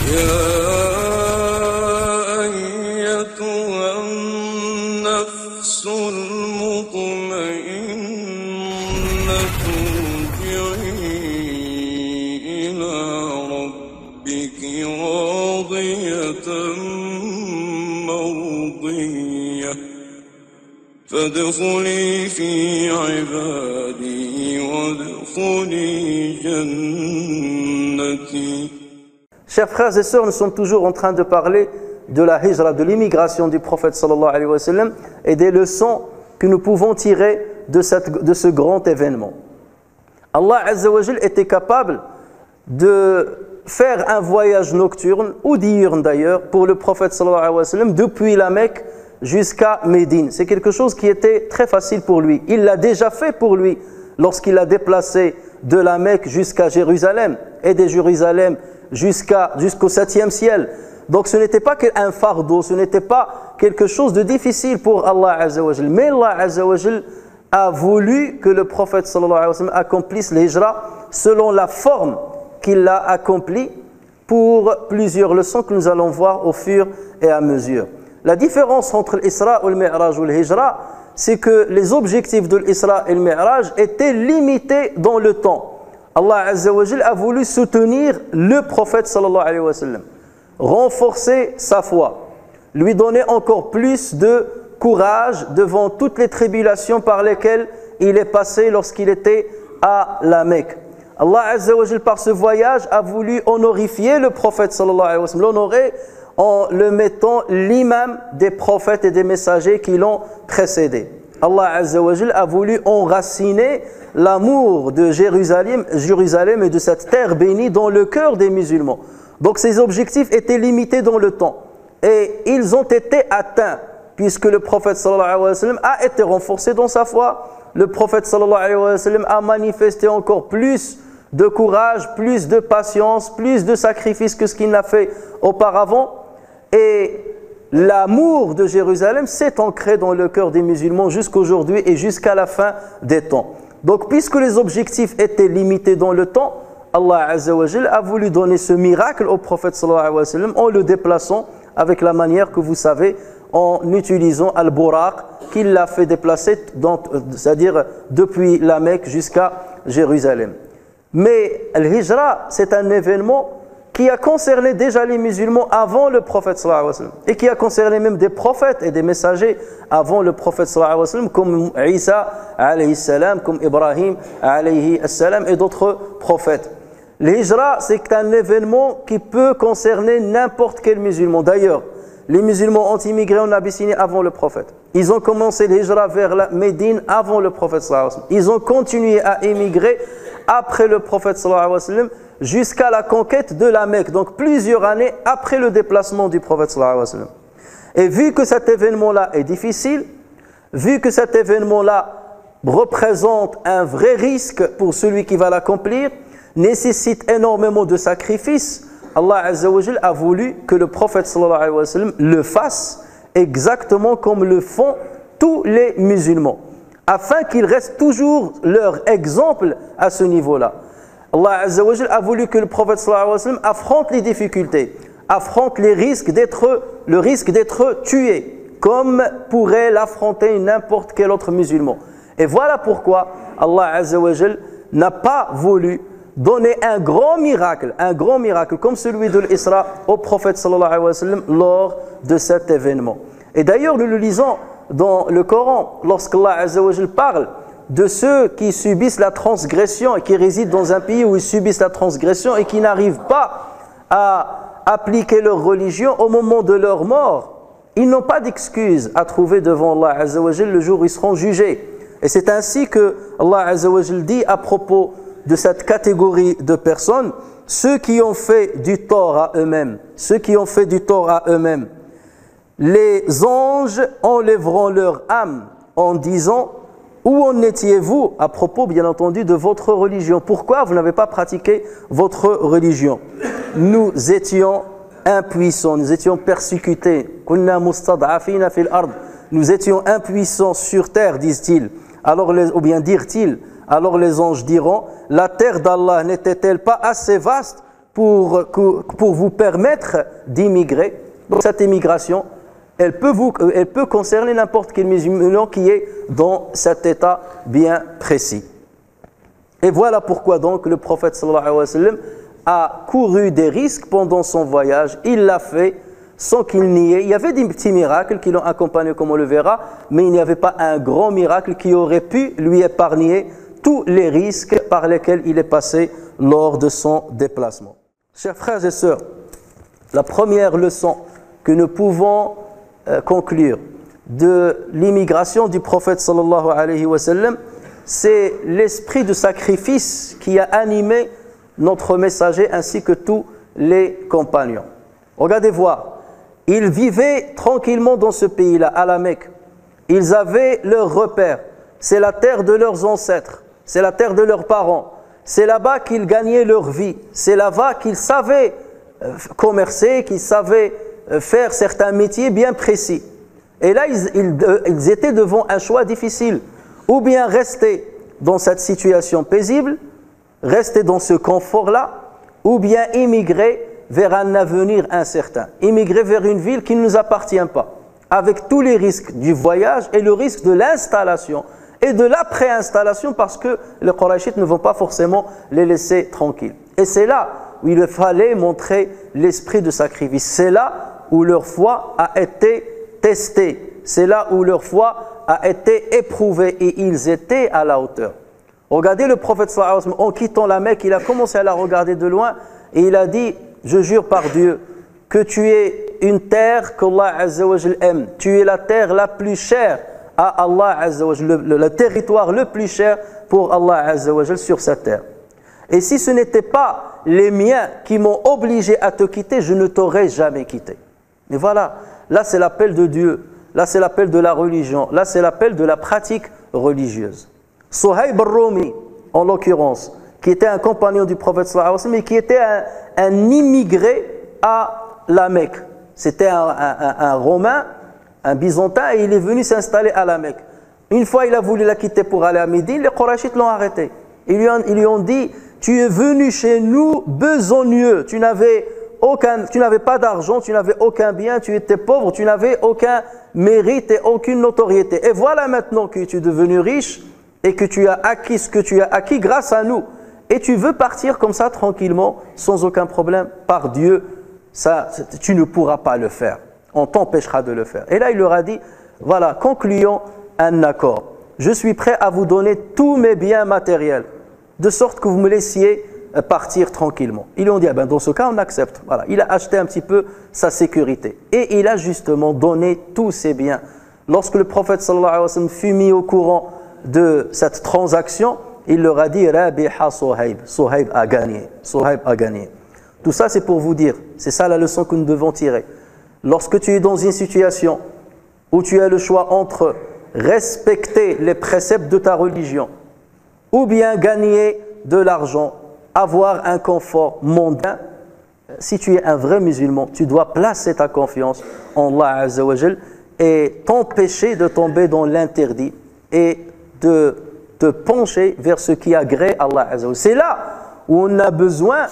يا أيتها النفس المطمئنة ارجعي إلى ربك راضية مرضية فادخلي في عبادي وادخلي جنتي. Chers frères et sœurs, nous sommes toujours en train de parler de la hijra, de l'immigration du prophète sallallahu alayhi wa sallam et des leçons que nous pouvons tirer de ce grand événement. Allah Azza wa Jal était capable de faire un voyage nocturne ou diurne d'ailleurs pour le prophète sallallahu alayhi wa sallam depuis la Mecque jusqu'à Médine. C'est quelque chose qui était très facile pour lui. Il l'a déjà fait pour lui lorsqu'il a déplacé de la Mecque jusqu'à Jérusalem et de Jérusalem jusqu'au 7e ciel. Donc ce n'était pas un fardeau, ce n'était pas quelque chose de difficile pour Allah Azza wa Jal. Mais Allah Azza wa Jal a voulu que le prophète sallallahu alayhi wa sallam accomplisse l'hijra selon la forme qu'il l'a accomplie pour plusieurs leçons que nous allons voir au fur et à mesure. La différence entre l'Isra ou le Mi'raj ou l'hijra, c'est que les objectifs de l'Isra et le Mi'raj étaient limités dans le temps. Allah Azza wa Jal a voulu soutenir le prophète sallallahu alayhi wa sallam, renforcer sa foi, lui donner encore plus de courage devant toutes les tribulations par lesquelles il est passé lorsqu'il était à la Mecque. Allah Azza wa Jal par ce voyage a voulu honorifier le prophète sallallahu alayhi wa sallam, l'honorer en le mettant l'imam des prophètes et des messagers qui l'ont précédé. Allah Azza wa Jal a voulu enraciner l'amour de Jérusalem et de cette terre bénie dans le cœur des musulmans. Donc ces objectifs étaient limités dans le temps et ils ont été atteints puisque le prophète sallallahu alayhi wa sallam a été renforcé dans sa foi. Le prophète sallallahu alayhi wa sallam a manifesté encore plus de courage, plus de patience, plus de sacrifice que ce qu'il n'a fait auparavant. Et l'amour de Jérusalem s'est ancré dans le cœur des musulmans jusqu'aujourd'hui et jusqu'à la fin des temps. Donc, puisque les objectifs étaient limités dans le temps, Allah Azza wa Jal a voulu donner ce miracle au prophète sallallahu alayhi wa sallam en le déplaçant avec la manière que vous savez, en utilisant Al-Buraq, qu'il l'a fait déplacer, c'est-à-dire depuis la Mecque jusqu'à Jérusalem. Mais l'Hijra, c'est un événement qui a concerné déjà les musulmans avant le prophète sallallahu alayhi wa sallam et qui a concerné même des prophètes et des messagers avant le prophète sallallahu alayhi wa sallam comme Isa alayhi salam, comme Ibrahim alayhi salam et d'autres prophètes. L'Hijra, c'est un événement qui peut concerner n'importe quel musulman. D'ailleurs, les musulmans ont immigré en Abyssinie avant le prophète. Ils ont commencé l'Hijra vers la Médine avant le prophète sallallahu alayhi wa sallam. Ils ont continué à émigrer après le prophète sallallahu alayhi wa sallam jusqu'à la conquête de la Mecque, donc plusieurs années après le déplacement du prophète sallallahu alayhi wa sallam. Et vu que cet événement-là est difficile, vu que cet événement-là représente un vrai risque pour celui qui va l'accomplir, nécessite énormément de sacrifices, Allah Azza wa Jal a voulu que le prophète sallallahu alayhi wa sallam le fasse exactement comme le font tous les musulmans, afin qu'il reste toujours leur exemple à ce niveau-là. Allah Azza wa Jal a voulu que le prophète sallallahu alayhi wa sallam affronte les difficultés, affronte le risque d'être tué, comme pourrait l'affronter n'importe quel autre musulman. Et voilà pourquoi Allah Azza wa Jal n'a pas voulu donner un grand miracle comme celui de l'Isra au prophète sallallahu alayhi wa sallam lors de cet événement. Et d'ailleurs, nous le lisons dans le Coran, lorsqu'Allah Azza wa Jal parle de ceux qui subissent la transgression et qui résident dans un pays où ils subissent la transgression et qui n'arrivent pas à appliquer leur religion au moment de leur mort. Ils n'ont pas d'excuse à trouver devant Allah Azza wa Jal le jour où ils seront jugés. Et c'est ainsi que Allah Azza wa Jal dit à propos de cette catégorie de personnes, ceux qui ont fait du tort à eux-mêmes, les anges enlèveront leur âme en disant: où en étiez-vous à propos, bien entendu, de votre religion? Pourquoi vous n'avez pas pratiqué votre religion? Nous étions impuissants, nous étions persécutés. Nous étions impuissants sur terre, disent-ils. Dirent-ils, alors les anges diront: la terre d'Allah n'était-elle pas assez vaste pour vous permettre d'immigrer. Donc cette immigration, elle peut concerner n'importe quel musulman qui est dans cet état bien précis. Et voilà pourquoi donc le prophète sallallahu alayhi wa sallam a couru des risques pendant son voyage. Il l'a fait sans qu'il n'y ait... Il y avait des petits miracles qui l'ont accompagné comme on le verra, mais il n'y avait pas un grand miracle qui aurait pu lui épargner tous les risques par lesquels il est passé lors de son déplacement. Chers frères et sœurs, la première leçon que nous pouvons conclure de l'immigration du prophète sallallahu alayhi wa sallam, c'est l'esprit de sacrifice qui a animé notre messager ainsi que tous les compagnons. Regardez voir, ils vivaient tranquillement dans ce pays-là, à la Mecque. Ils avaient leur repère, c'est la terre de leurs ancêtres, c'est la terre de leurs parents. C'est là-bas qu'ils gagnaient leur vie, c'est là-bas qu'ils savaient commercer, qu'ils savaient faire certains métiers bien précis. Et là, ils étaient devant un choix difficile. Ou bien rester dans cette situation paisible, rester dans ce confort-là, ou bien immigrer vers un avenir incertain. Immigrer vers une ville qui ne nous appartient pas, avec tous les risques du voyage et le risque de l'installation et de la préinstallation, parce que les Qurayshites ne vont pas forcément les laisser tranquilles. Et c'est là où il fallait montrer l'esprit de sacrifice. C'est là où leur foi a été testée. C'est là où leur foi a été éprouvée et ils étaient à la hauteur. Regardez le prophète sallallahu alayhi wa sallam, en quittant la Mecque, il a commencé à la regarder de loin et il a dit: je jure par Dieu que tu es une terre qu'Allah Azza wa Jal aime. Tu es la terre la plus chère à Allah Azza wa Jal, le territoire le plus cher pour Allah Azza wa Jal sur cette terre. Et si ce n'était pas les miens qui m'ont obligé à te quitter, je ne t'aurais jamais quitté. Mais voilà, là c'est l'appel de Dieu, là c'est l'appel de la religion, là c'est l'appel de la pratique religieuse. Suhayb al-Rumi, en l'occurrence, qui était un compagnon du prophète sallallahu alayhi wa sallam, mais qui était un immigré à la Mecque. C'était un Romain, un Byzantin, et il est venu s'installer à la Mecque. Une fois, il a voulu la quitter pour aller à Médine, les Qurayshites l'ont arrêté. Ils lui ont dit: tu es venu chez nous besogneux, tu n'avais pas d'argent, tu n'avais aucun bien, tu étais pauvre, tu n'avais aucun mérite et aucune notoriété. Et voilà maintenant que tu es devenu riche et que tu as acquis ce que tu as acquis grâce à nous. Et tu veux partir comme ça tranquillement, sans aucun problème. Par Dieu, ça, tu ne pourras pas le faire. On t'empêchera de le faire. Et là, il leur a dit: voilà, concluons un accord. Je suis prêt à vous donner tous mes biens matériels, de sorte que vous me laissiez partir tranquillement. Ils lui ont dit: ah ben, dans ce cas, on accepte. Voilà. Il a acheté un petit peu sa sécurité. Et il a justement donné tous ses biens. Lorsque le prophète sallallahu alayhi wa sallam fut mis au courant de cette transaction, il leur a dit: Rabiha Suhayb, Suhayb a gagné, Suhayb a gagné. Tout ça, c'est pour vous dire, c'est ça la leçon que nous devons tirer. Lorsque tu es dans une situation où tu as le choix entre respecter les préceptes de ta religion ou bien gagner de l'argent, avoir un confort mondain, si tu es un vrai musulman, tu dois placer ta confiance en Allah Azza wa Jal et t'empêcher de tomber dans l'interdit et de te pencher vers ce qui agrée Allah Azza wa Jal. C'est là où on a besoin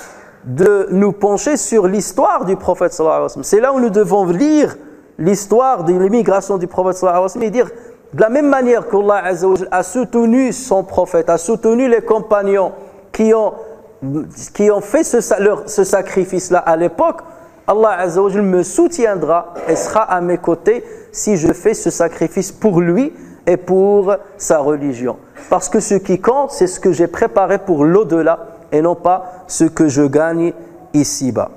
de nous pencher sur l'histoire du prophète sallallahu alayhi wa sallam. C'est là où nous devons lire l'histoire de l'immigration du prophète sallallahu alayhi wa sallam et dire: de la même manière qu'Allah Azza wa Jal a soutenu son prophète, a soutenu les compagnons qui ont fait ce sacrifice-là à l'époque, Allah Azza wa Jal me soutiendra et sera à mes côtés si je fais ce sacrifice pour lui et pour sa religion. Parce que ce qui compte, c'est ce que j'ai préparé pour l'au-delà et non pas ce que je gagne ici-bas.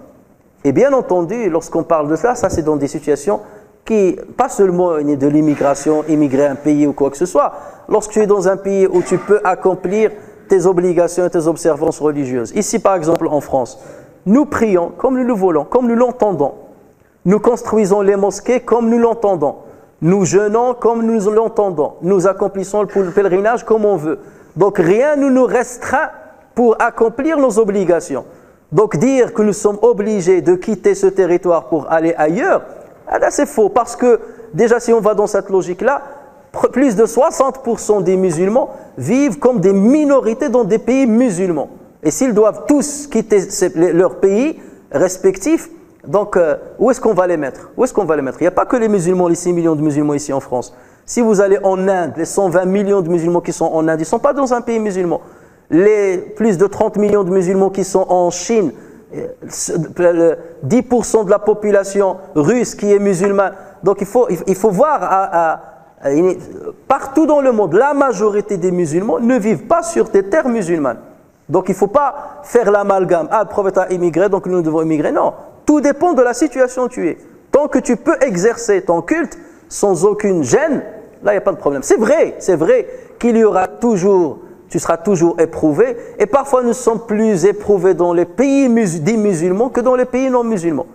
Et bien entendu, lorsqu'on parle de cela, ça c'est dans des situations qui, pas seulement de l'immigration, immigrer un pays ou quoi que ce soit. Lorsque tu es dans un pays où tu peux accomplir tes obligations et tes observances religieuses. Ici par exemple en France, nous prions comme nous le voulons, comme nous l'entendons. Nous construisons les mosquées comme nous l'entendons. Nous jeûnons comme nous l'entendons. Nous accomplissons le pèlerinage comme on veut. Donc rien ne nous restreint pour accomplir nos obligations. Donc dire que nous sommes obligés de quitter ce territoire pour aller ailleurs, là c'est faux. Parce que déjà si on va dans cette logique-là, plus de 60% des musulmans vivent comme des minorités dans des pays musulmans. Et s'ils doivent tous quitter leur pays respectifs, donc où est-ce qu'on va les mettre? Où est-ce qu'on va les mettre? Il n'y a pas que les musulmans, les 6 millions de musulmans ici en France. Si vous allez en Inde, les 120 millions de musulmans qui sont en Inde, ils ne sont pas dans un pays musulman. Les plus de 30 millions de musulmans qui sont en Chine, 10% de la population russe qui est musulmane. Donc il faut voir, partout dans le monde, la majorité des musulmans ne vivent pas sur des terres musulmanes. Donc il ne faut pas faire l'amalgame. Ah, le prophète a immigré, donc nous devons immigrer. Non, tout dépend de la situation où tu es. Tant que tu peux exercer ton culte sans aucune gêne, là il n'y a pas de problème. C'est vrai qu'il y aura toujours, tu seras toujours éprouvé. Et parfois nous sommes plus éprouvés dans les pays dits musulmans que dans les pays non musulmans.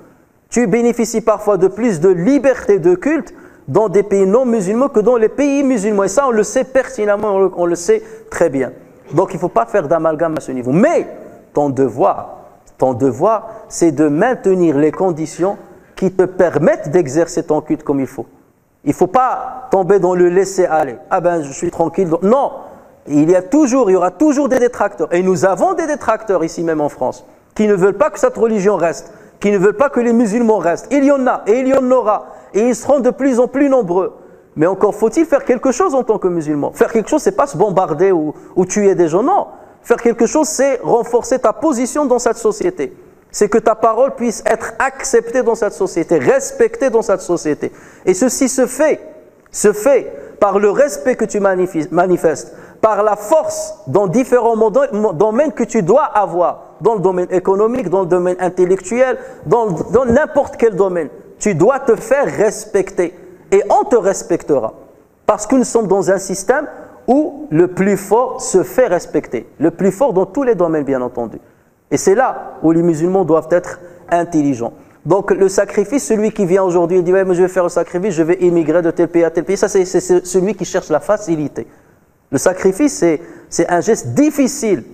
Tu bénéficies parfois de plus de liberté de culte dans des pays non musulmans que dans les pays musulmans. Et ça, on le sait pertinemment, on le sait très bien. Donc, il ne faut pas faire d'amalgame à ce niveau. Mais, ton devoir, c'est de maintenir les conditions qui te permettent d'exercer ton culte comme il faut. Il ne faut pas tomber dans le laisser-aller. Ah ben, je suis tranquille. Non, il y aura toujours des détracteurs. Et nous avons des détracteurs ici même en France qui ne veulent pas que cette religion reste, qui ne veulent pas que les musulmans restent. Il y en a et il y en aura. Et ils seront de plus en plus nombreux. Mais encore faut-il faire quelque chose en tant que musulman. Faire quelque chose, ce n'est pas se bombarder ou tuer des gens. Non. Faire quelque chose, c'est renforcer ta position dans cette société. C'est que ta parole puisse être acceptée dans cette société, respectée dans cette société. Et ceci se fait par le respect que tu manifestes, par la force dans différents domaines que tu dois avoir, dans le domaine économique, dans le domaine intellectuel, dans n'importe quel domaine. Tu dois te faire respecter et on te respectera. Parce que nous sommes dans un système où le plus fort se fait respecter. Le plus fort dans tous les domaines, bien entendu. Et c'est là où les musulmans doivent être intelligents. Donc le sacrifice, celui qui vient aujourd'hui et dit ouais, mais je vais faire le sacrifice, je vais immigrer de tel pays à tel pays, ça c'est celui qui cherche la facilité. Le sacrifice, c'est un geste difficile.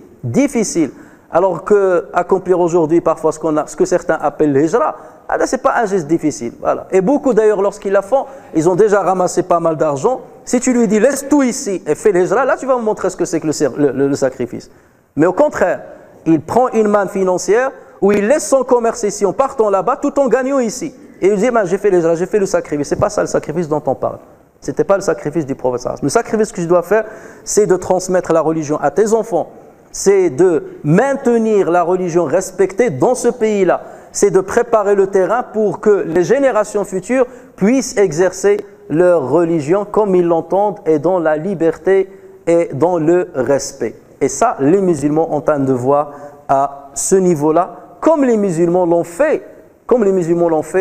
Alors qu'accomplir aujourd'hui parfois ce que certains appellent l'hijra, ce n'est pas un geste difficile. Voilà. Et beaucoup d'ailleurs, lorsqu'ils la font, ils ont déjà ramassé pas mal d'argent. Si tu lui dis laisse tout ici et fais l'hijra, là tu vas me montrer ce que c'est que le sacrifice. Mais au contraire, il prend une manne financière où il laisse son commerce ici en partant là-bas tout en gagnant ici. Et il dit j'ai fait l'hijra, j'ai fait le sacrifice. Ce n'est pas ça le sacrifice dont on parle. Ce n'était pas le sacrifice du prophète. Le sacrifice que je dois faire, c'est de transmettre la religion à tes enfants. C'est de maintenir la religion respectée dans ce pays-là. C'est de préparer le terrain pour que les générations futures puissent exercer leur religion comme ils l'entendent et dans la liberté et dans le respect. Et ça, les musulmans ont un devoir à ce niveau-là, comme les musulmans l'ont fait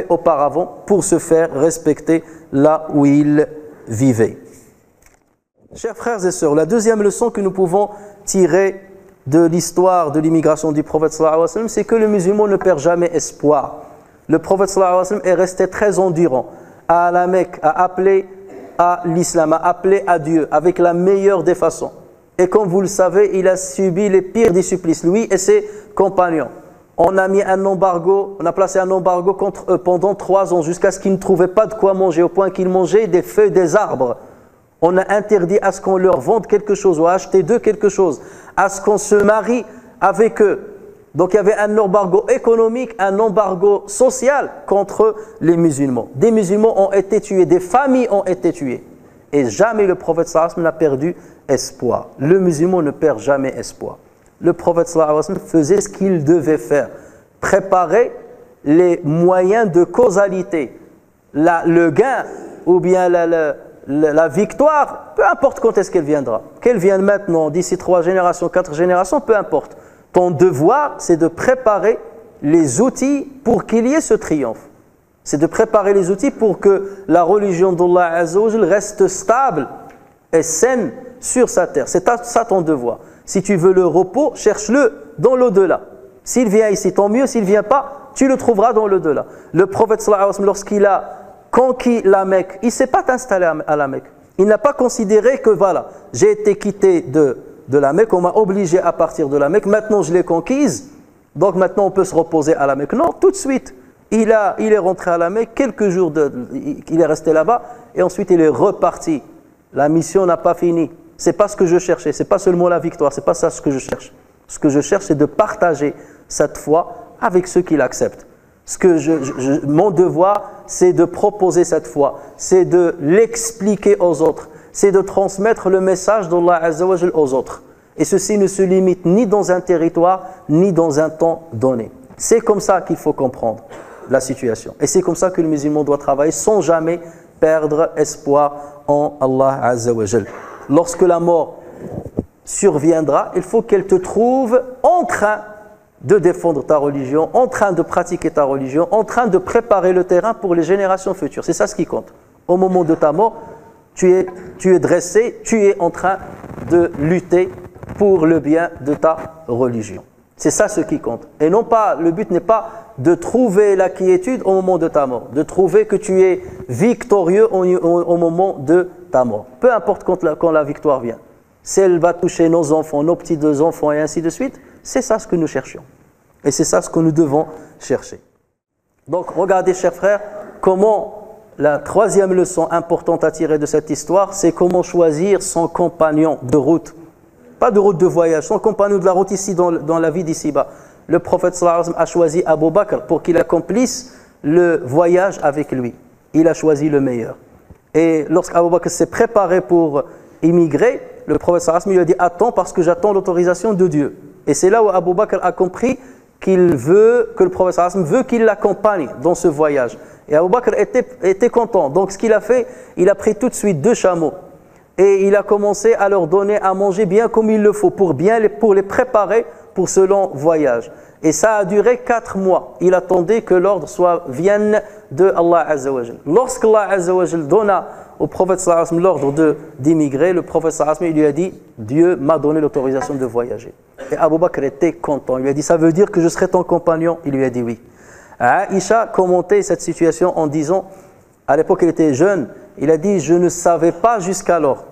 auparavant pour se faire respecter là où ils vivaient. Chers frères et sœurs, la deuxième leçon que nous pouvons tirer de l'histoire de l'immigration du prophète sallallahu alayhi wa sallam, c'est que le musulman ne perd jamais espoir. Le prophète sallallahu alayhi wa sallam est resté très endurant à la Mecque, à appeler à l'islam, à appeler à Dieu avec la meilleure des façons. Et comme vous le savez, il a subi les pires des supplices, lui et ses compagnons. On a placé un embargo contre eux pendant 3 ans jusqu'à ce qu'ils ne trouvaient pas de quoi manger, au point qu'ils mangeaient des feuilles des arbres. On a interdit à ce qu'on leur vende quelque chose ou à acheter d'eux quelque chose, à ce qu'on se marie avec eux. Donc il y avait un embargo économique, un embargo social contre les musulmans. Des musulmans ont été tués, des familles ont été tuées. Et jamais le prophète sallallahu alayhi wa sallam n'a perdu espoir. Le musulman ne perd jamais espoir. Le prophète sallallahu alayhi wa sallam faisait ce qu'il devait faire. Préparer les moyens de causalité. Le gain ou bien la victoire, peu importe quand est-ce qu'elle viendra. Qu'elle vienne maintenant, d'ici 3 générations, 4 générations, peu importe. Ton devoir, c'est de préparer les outils pour qu'il y ait ce triomphe. C'est de préparer les outils pour que la religion d'Allah Azza wa Jal reste stable et saine sur sa terre. C'est ça ton devoir. Si tu veux le repos, cherche-le dans l'au-delà. S'il vient ici, tant mieux. S'il ne vient pas, tu le trouveras dans l'au-delà. Le prophète sallallahu alayhi wa sallam, lorsqu'il a conquis la Mecque, il ne s'est pas installé à la Mecque. Il n'a pas considéré que voilà, j'ai été quitté de la Mecque, on m'a obligé à partir de la Mecque, maintenant je l'ai conquise, donc maintenant on peut se reposer à la Mecque. Non, tout de suite, il est rentré à la Mecque, quelques jours, il est resté là-bas, et ensuite il est reparti. La mission n'a pas fini. Ce n'est pas ce que je cherchais, ce n'est pas seulement la victoire, ce n'est pas ça ce que je cherche. Ce que je cherche, c'est de partager cette foi avec ceux qui l'acceptent. Mon devoir, c'est de proposer cette foi, c'est de l'expliquer aux autres, c'est de transmettre le message d'Allah Azza wa Jal aux autres. Et ceci ne se limite ni dans un territoire, ni dans un temps donné. C'est comme ça qu'il faut comprendre la situation. Et c'est comme ça que le musulman doit travailler sans jamais perdre espoir en Allah Azza wa Jal. Lorsque la mort surviendra, il faut qu'elle te trouve en train de défendre ta religion, en train de pratiquer ta religion, en train de préparer le terrain pour les générations futures. C'est ça ce qui compte. Au moment de ta mort, tu es dressé, tu es en train de lutter pour le bien de ta religion. C'est ça ce qui compte. Et non pas, le but n'est pas de trouver la quiétude au moment de ta mort, de trouver que tu es victorieux au moment de ta mort. Peu importe quand la victoire vient. Si elle va toucher nos enfants, nos petits-enfants et ainsi de suite, c'est ça ce que nous cherchions. Et c'est ça ce que nous devons chercher. Donc, regardez, chers frères, comment la troisième leçon importante à tirer de cette histoire, c'est comment choisir son compagnon de route. Pas de route de voyage, son compagnon de la route ici, dans la vie d'ici-bas. Le prophète sallallahu alayhi wa sallam a choisi Abu Bakr pour qu'il accomplisse le voyage avec lui. Il a choisi le meilleur. Et lorsqu'Abu Bakr s'est préparé pour immigrer, le prophète sallallahu alayhi wa sallam lui a dit « Attends parce que j'attends l'autorisation de Dieu ». Et c'est là où Abu Bakr a compris que le prophète sallallahu alayhi wa sallam veut qu'il l'accompagne dans ce voyage. Et Abu Bakr était content. Donc ce qu'il a fait, il a pris tout de suite 2 chameaux. Et il a commencé à leur donner à manger bien comme il le faut, pour les préparer pour ce long voyage. Et ça a duré 4 mois. Il attendait que l'ordre vienne de Allah Azza wa Jal. Lorsqu'Allah Azza wa Jal donna au prophète sallallahu alayhi wa sallam l'ordre d'immigrer, le prophète sallallahu alayhi wa sallam, il lui a dit « Dieu m'a donné l'autorisation de voyager ». Et Abu Bakr était content. Il lui a dit « Ça veut dire que je serai ton compagnon ?» Il lui a dit « Oui ». Aïcha commentait cette situation en disant, à l'époque il était jeune, il a dit « Je ne savais pas jusqu'alors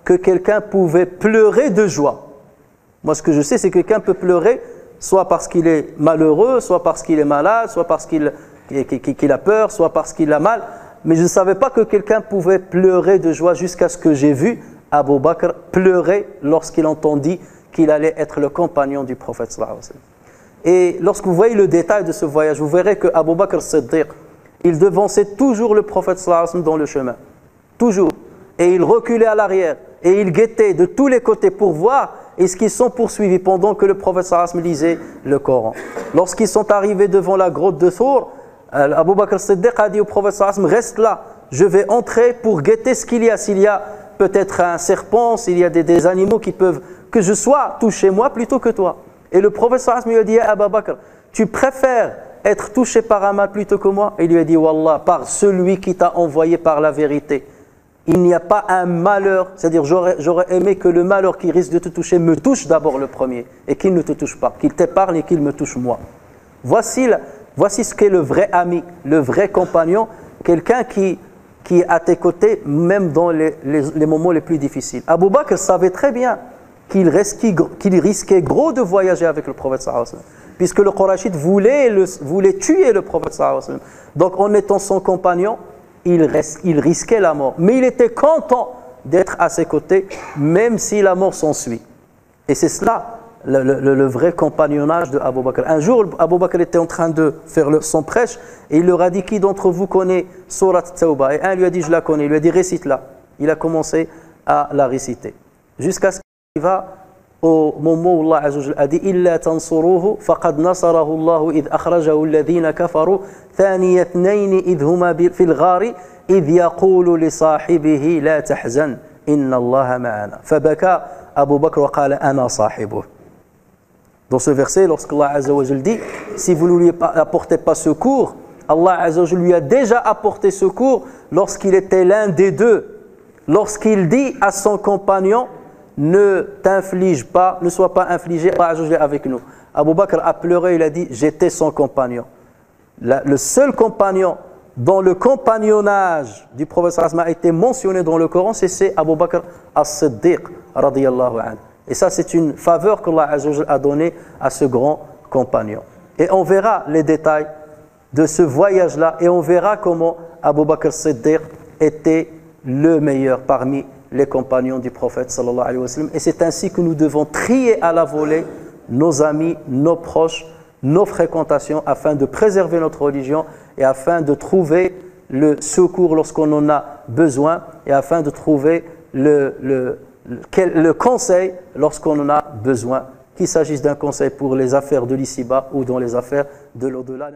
que quelqu'un pouvait pleurer de joie. Moi ce que je sais c'est que quelqu'un peut pleurer soit parce qu'il est malheureux, soit parce qu'il est malade, soit parce qu'il a peur, soit parce qu'il a mal. Mais je ne savais pas que quelqu'un pouvait pleurer de joie jusqu'à ce que j'ai vu Abu Bakr pleurer lorsqu'il entendit qu'il allait être le compagnon du prophète sallallahu alayhi wa sallam. Et lorsque vous voyez le détail de ce voyage, vous verrez que Abu Bakr Siddiq, il devançait toujours le prophète sallallahu alayhi wa sallam dans le chemin. Toujours. Et il reculait à l'arrière. Et il guettait de tous les côtés pour voir est-ce qu'ils sont poursuivis pendant que le prophète sallallahu alayhi wa sallam lisait le Coran. Lorsqu'ils sont arrivés devant la grotte de Thur, Abu Bakr Siddiq a dit au prophète sallallahu alayhi wa sallam, reste là, je vais entrer pour guetter ce qu'il y a. S'il y a peut-être un serpent, s'il y a des animaux qui peuvent, que je sois touché moi plutôt que toi. Et le prophète sallallahu alayhi wa sallam lui a dit, Abu Bakr, tu préfères être touché par un mal plutôt que moi? Et il lui a dit, Wallah, par celui qui t'a envoyé par la vérité. Il n'y a pas un malheur, c'est-à-dire j'aurais aimé que le malheur qui risque de te toucher me touche d'abord le premier et qu'il ne te touche pas, qu'il t'épargne et qu'il me touche moi. Voici ce qu'est le vrai ami, le vrai compagnon, quelqu'un qui est à tes côtés même dans les moments les plus difficiles. Abu Bakr savait très bien qu'il risquait gros de voyager avec le prophète sallallahu alayhi wa sallam, puisque le Qurayshite voulait tuer le prophète sallallahu alayhi wa sallam. Donc en étant son compagnon, il risquait la mort. Mais il était content d'être à ses côtés, même si la mort s'ensuit. Et c'est cela, le vrai compagnonnage de Abu Bakr. Un jour, Abu Bakr était en train de faire son prêche, et il leur a dit, qui d'entre vous connaît Surat Tawbah? Et un lui a dit, je la connais. Il lui a dit, récite-la. Il a commencé à la réciter. Jusqu'à ce qu'il va au moment où Allah Azza wa Jalla a dit illa tansuruhu faqad nasarahu Allah idh akhrajahu alladhina kafaru thaniya ithnayn idh huma fil ghari idh yaqulu li sahibihi la tahzan inna Allah ma'ana fabaka Abu Bakr wa qala ana sahibuh. Dans ce verset, lorsque Allah Azza wa Jalla dit si vous ne lui apportez pas secours, Allah Azza wa Jalla lui a déjà apporté secours lorsqu'il était l'un des deux, lorsqu'il dit à son compagnon ne t'inflige pas, ne sois pas infligé avec nous. Abu Bakr a pleuré, il a dit j'étais son compagnon. Le seul compagnon dont le compagnonnage du prophète sallallahu alayhi wa sallam a été mentionné dans le Coran, c'est Abu Bakr as-Siddiq radiyallahu anhu. Et ça c'est une faveur qu'Allah Azza wa Jalla a donnée à ce grand compagnon. Et on verra les détails de ce voyage-là et on verra comment Abu Bakr as-Siddiq était le meilleur parmi les compagnons du prophète sallallahu alayhi wa sallam. Et c'est ainsi que nous devons trier à la volée nos amis, nos proches, nos fréquentations afin de préserver notre religion et afin de trouver le secours lorsqu'on en a besoin et afin de trouver le conseil lorsqu'on en a besoin, qu'il s'agisse d'un conseil pour les affaires de l'ici-bas ou dans les affaires de l'au-delà.